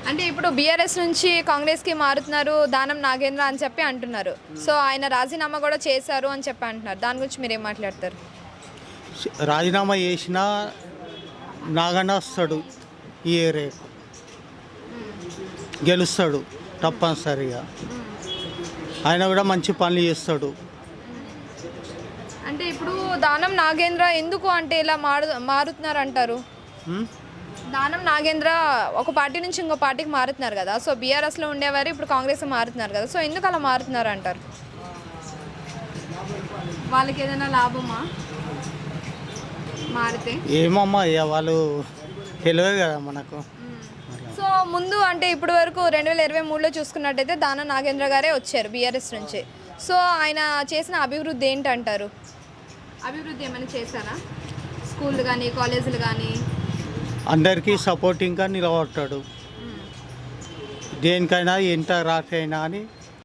అంటే ఇప్పుడు బీఆర్ఎస్ నుంచి కాంగ్రెస్కి మారుతున్నారు దానం నాగేంద్ర అని చెప్పి అంటున్నారు. సో ఆయన రాజీనామా కూడా చేశారు అని చెప్పి అంటున్నారు. దాని గురించి మీరు ఏం మాట్లాడతారు? రాజీనామా చేసినా నాగన్న వస్తాడు, ఈ ఏరియాకు గెలుస్తాడు తప్పనిసరిగా. ఆయన కూడా మంచి పనులు చేస్తాడు. అంటే ఇప్పుడు దానం నాగేంద్ర ఎందుకు అంటే ఇలా మారుతున్నారు అంటారు? ఉం? దానం నాగేంద్ర ఒక పార్టీ నుంచి ఇంకో పార్టీకి మారుతున్నారు కదా. సో బీఆర్ఎస్లో ఉండేవారు ఇప్పుడు కాంగ్రెస్ మారుతున్నారు కదా. సో ఎందుకు అలా మారుతున్నారు అంటారు? వాళ్ళకి ఏదైనా లాభమా మారితే? ఏమమ్మా ఇక వాళ్ళు తెలియదు కదా మనకు. సో ముందు అంటే ఇప్పుడు వరకు 2023లో చూసుకున్నట్టయితే దానం నాగేంద్ర గారే వచ్చారు బీఆర్ఎస్ నుంచి. సో ఆయన చేసిన అభివృద్ధి ఏంటంటారు? అభివృద్ధి ఏమైనా చేశారా? స్కూళ్ళు కానీ కాలేజీలు కానీ? అందరికీ సపోర్టింగ్గా నిలబడతాడు. దేనికైనా ఎంత రాకైనా అని